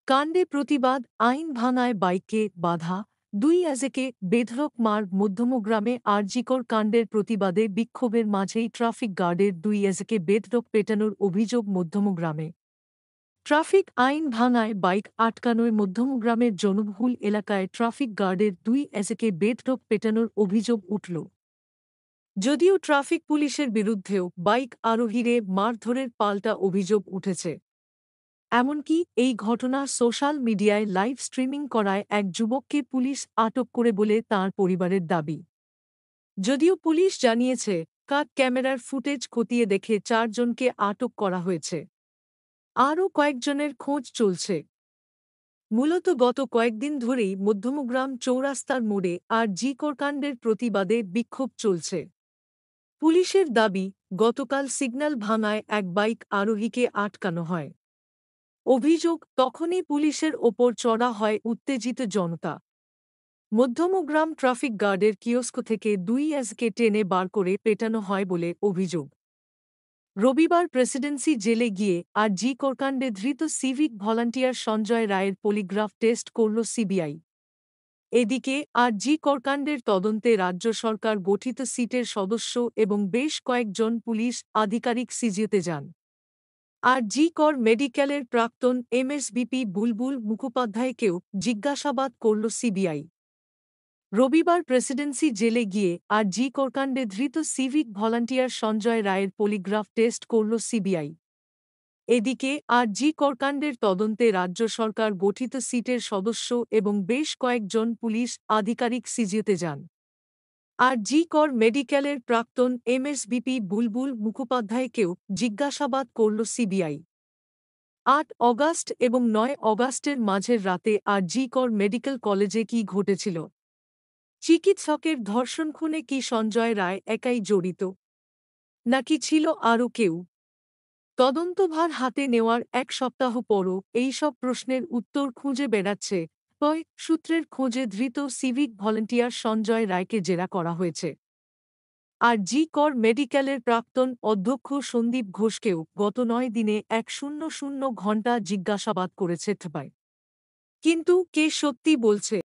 কাণ্ডে প্রতিবাদ, আইন ভাঙায় বাইকে বাধা, দুই এজেকে বেধড়ক মার মধ্যমগ্রামে আরজিকর কাণ্ডের প্রতিবাদে বিক্ষোভের মাঝেই ট্রাফিক গার্ডের দুই এজেকে বেধড়ক পেটানোর অভিযোগ মধ্যমগ্রামে। ট্রাফিক আইন ভাঙায় বাইক আটকানোয় মধ্যমগ্রামের জনবহুল এলাকায় ট্রাফিক গার্ডের দুই এজেকে বেধড়ক পেটানোর অভিযোগ উঠল। যদিও ট্রাফিক পুলিশের বিরুদ্ধেও বাইক আরোহীরে মারধরের পাল্টা অভিযোগ উঠেছে। এমনকি এই ঘটনা সোশ্যাল মিডিয়ায় লাইভ স্ট্রিমিং করায় এক যুবককে পুলিশ আটক করে বলে তাঁর পরিবারের দাবি। যদিও পুলিশ জানিয়েছে, কাট ক্যামেরার ফুটেজ খতিয়ে দেখে ৪ জনকে আটক করা হয়েছে। আরও কয়েকজনের খোঁজ চলছে। মূলত গত কয়েকদিন ধরেই মধ্যমগ্রাম চৌরাস্তার মোড়ে আর.জি.কর কাণ্ডের প্রতিবাদে বিক্ষোভ চলছে। পুলিশের দাবি, গতকাল সিগন্যাল ভাঙায় এক বাইক আরোহীকে আটকানো হয়। অভিযোগ, তখনই পুলিশের ওপর চড়া হয় উত্তেজিত জনতা। মধ্যমগ্রাম ট্রাফিক গার্ডের কিয়স্ক থেকে দুই এজকে টেনে বার করে পেটানো হয় বলে অভিযোগ। রবিবার প্রেসিডেন্সি জেলে গিয়ে আর.জি.কর কাণ্ডে ধৃত সিভিক ভলান্টিয়ার সঞ্জয় রায়ের পলিগ্রাফ টেস্ট করল সিবিআই। এদিকে আর.জি.কর কাণ্ডের তদন্তে রাজ্য সরকার গঠিত সিটের সদস্য এবং বেশ কয়েকজন পুলিশ আধিকারিক সিজিওতে যান। আর.জি.কর মেডিকেলের প্রাক্তন এমএসবিপি বুলবুল মুখোপাধ্যায়কেও জিজ্ঞাসাবাদ করল সিবিআই। রবিবার প্রেসিডেন্সি জেলে গিয়ে আর.জি.কর কাণ্ডে ধৃত সিভিক ভলান্টিয়ার সঞ্জয় রায়ের পলিগ্রাফ টেস্ট করল সিবিআই। এদিকে আর.জি.কর কাণ্ডের তদন্তে রাজ্য সরকার গঠিত সিটের সদস্য এবং বেশ কয়েকজন পুলিশ আধিকারিক সিজিওতে যান। আর.জি.কর মেডিকেলের প্রাক্তন এমএসবিপি বুলবুল মুখোপাধ্যায়কেও জিজ্ঞাসাবাদ করল সিবিআই। ৮ অগাস্ট এবং ৯ অগাস্টের মাঝের রাতে আর.জি.কর মেডিকেল কলেজে কী ঘটেছিল? চিকিৎসকের ধর্ষণ খুনে কি সঞ্জয় রায় একাই জড়িত? নাকি ছিল আরও কেউ? তদন্তভার হাতে নেওয়ার এক সপ্তাহ পরও এইসব প্রশ্নের উত্তর খুঁজে বেড়াচ্ছে কয়েক সূত্রের খোঁজে ধৃত সিভিক ভলান্টিয়ার সঞ্জয় রায়কে জেরা করা হয়েছে। আর.জি.কর মেডিকেলের প্রাক্তন অধ্যক্ষ সন্দীপ ঘোষকেও গত ৯ দিনে ১০০ ঘণ্টা জিজ্ঞাসাবাদ করেছে থাপায়। কিন্তু কে সত্যি বলছে?